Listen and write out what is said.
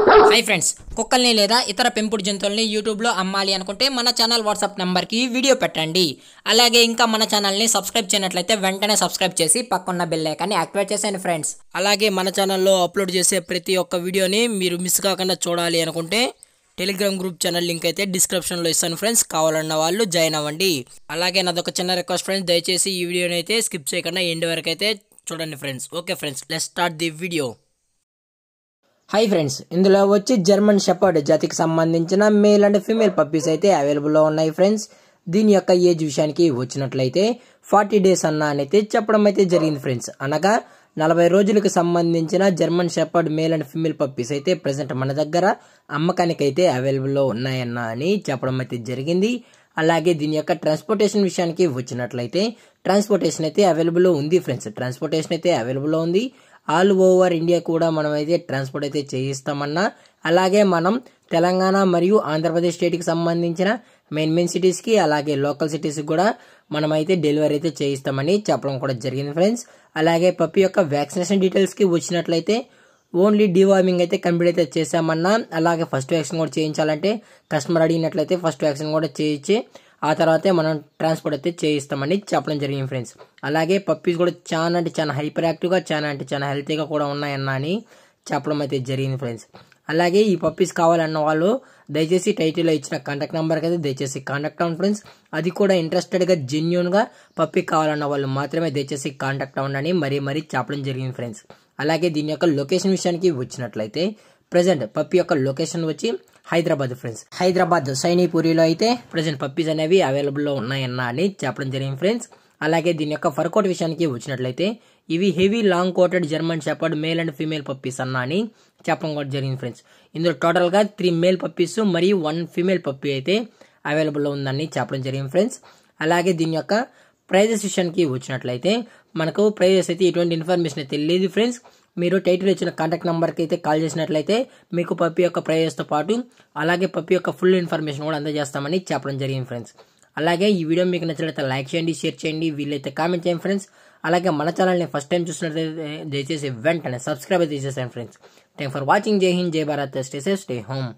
Hi friends, కుక్కల్ని లేదా ఇతర పెంపుడు జంతువుల్ని యూట్యూబ్లో అమ్మాలి అనుకుంటే మన ఛానల్ వాట్సాప్ నెంబర్కి వీడియో పెట్టండి. అలాగే ఇంకా మన ఛానల్ని సబ్స్క్రైబ్ చేయనట్లయితే వెంటనే సబ్స్క్రైబ్ చేసి పక్కన్న బెల్ ఐకాన్ని యాక్టివేట్ చేసేయండి ఫ్రెండ్స్. అలాగే మన ఛానల్లో అప్లోడ్ చేసే ప్రతి ఒక్క వీడియోని మీరు మిస్ కాకుండా చూడాలి అనుకుంటే టెలిగ్రామ్ గ్రూప్ ఛానల్ లింక్ అయితే డిస్క్రిప్షన్లో ఇస్తాను ఫ్రెండ్స్. కావాలన్న వాళ్ళు జాయిన్ అవ్వండి. అలాగే నాదొక చిన్న రిక్వెస్ట్ ఫ్రెండ్స్, దయచేసి ఈ వీడియోని అయితే స్కిప్ చేయకుండా ఎండ్ వరకు అయితే చూడండి friends. Okay friends, let's start the video. Hi friends, ఇందులో వచ్చి జర్మన్ షెపర్డ్ జాతికి సంబంధించిన మేల్ అండ్ ఫీమేల్ పప్పీస్ అయితే అవైలబుల్లో ఉన్నాయి ఫ్రెండ్స్. దీని యొక్క ఏజ్ విషయానికి వచ్చినట్లయితే 40 డేస్ అయితే చెప్పడం అయితే జరిగింది ఫ్రెండ్స్. అనగా 40 రోజులకు సంబంధించిన German shepherd male and female puppies అయితే ప్రెసెంట్ మన దగ్గర అమ్మకానికి అయితే అవైలబుల్లో ఉన్నాయన్న అని చెప్పడం అయితే జరిగింది. అలాగే దీని యొక్క ట్రాన్స్పోర్టేషన్ విషయానికి వచ్చినట్లయితే ట్రాన్స్పోర్టేషన్ అయితే అవైలబుల్లో ఉంది ఫ్రెండ్స్. ట్రాన్స్పోర్టేషన్ అయితే అవైలబుల్లో ఉంది. ఆల్ ఓవర్ ఇండియా కూడా మనం అయితే ట్రాన్స్పోర్ట్ అయితే చేయిస్తామన్నా, అలాగే మనం తెలంగాణ మరియు ఆంధ్రప్రదేశ్ స్టేట్కి సంబంధించిన మెయిన్ సిటీస్కి అలాగే లోకల్ సిటీస్కి కూడా మనమైతే డెలివరీ అయితే చేయిస్తామని చెప్పడం కూడా జరిగింది ఫ్రెండ్స్. అలాగే పప్పి యొక్క వ్యాక్సినేషన్ డీటెయిల్స్కి వచ్చినట్లయితే ఓన్లీ డీవార్మింగ్ అయితే కంప్లీట్ అయితే చేసామన్నా, అలాగే ఫస్ట్ వ్యాక్సిన్ కూడా చేయించాలంటే కస్టమర్ అడిగినట్లయితే ఫస్ట్ వ్యాక్సిన్ కూడా చేయించి ఆ తర్వాతే మనం ట్రాన్స్పోర్ట్ అయితే చేయిస్తామని చెప్పడం జరిగింది ఫ్రెండ్స్. అలాగే పప్పీస్ కూడా చాలా అంటే చాలా హైపర్ యాక్టివ్గా చాలా హెల్తీగా కూడా ఉన్నాయన్న అని చెప్పడం అయితే జరిగింది ఫ్రెండ్స్. అలాగే ఈ పప్పీస్ కావాలన్న వాళ్ళు దయచేసి టైటిల్లో ఇచ్చిన కాంటాక్ట్ నెంబర్కి అయితే దయచేసి కాంటాక్ట్ అవ్వండి ఫ్రెండ్స్. అది కూడా ఇంట్రెస్టెడ్గా జెన్యూన్గా పప్పీ కావాలన్న వాళ్ళు మాత్రమే దయచేసి కాంటాక్ట్ అవ్వండి మరీ చెప్పడం జరిగింది ఫ్రెండ్స్. అలాగే దీని యొక్క లొకేషన్ విషయానికి వచ్చినట్లయితే ప్రెసెంట్ పప్పీ యొక్క లొకేషన్ వచ్చి హైదరాబాద్ ఫ్రెండ్స్. హైదరాబాద్ సైనీపూరిలో అయితే ప్రెసెంట్ పప్పీస్ అనేవి అవైలబుల్లో ఉన్నాయన్న అని చెప్పడం జరిగింది ఫ్రెండ్స్. అలాగే దీని యొక్క ఫర్ కోట్ విషయానికి వచ్చినట్లయితే ఇవి heavy long coated German shepherd male and female puppies అన్న అని చెప్పడం కూడా జరిగింది ఫ్రెండ్స్. ఇందులో టోటల్గా 3 మేల్ పప్పీస్ మరియు 1 ఫీమేల్ పప్పీ అయితే అవైలబుల్లో ఉందని చెప్పడం జరిగింది ఫ్రెండ్స్. అలాగే దీని యొక్క ప్రైజెస్ విషయానికి వచ్చినట్లయితే మనకు ప్రైజెస్ అయితే ఎటువంటి ఇన్ఫర్మేషన్ అయితే లేదు ఫ్రెండ్స్. మీరు టైటిల్ ఇచ్చిన కాంటాక్ట్ నెంబర్కి అయితే కాల్ చేసినట్లయితే మీకు పప్పీ యొక్క ప్రైజెస్తో పాటు అలాగే పప్పీ యొక్క ఫుల్ ఇన్ఫర్మేషన్ కూడా అందజేస్తామని చెప్పడం జరిగింది ఫ్రెండ్స్. అలాగే ఈ వీడియో మీకు నచ్చినట్లయితే లైక్ చేయండి, షేర్ చేయండి, వీలైతే కామెంట్ చేయండి ఫ్రెండ్స్. అలాగే మన ఛానల్ని ఫస్ట్ టైం చూసినట్లయితే దయచేసి వెంటనే సబ్స్క్రైబ్ అయితే చేసేసాను ఫ్రెండ్స్. Thank for watching. జై హింద్, జై Bharat, stay safe, stay home.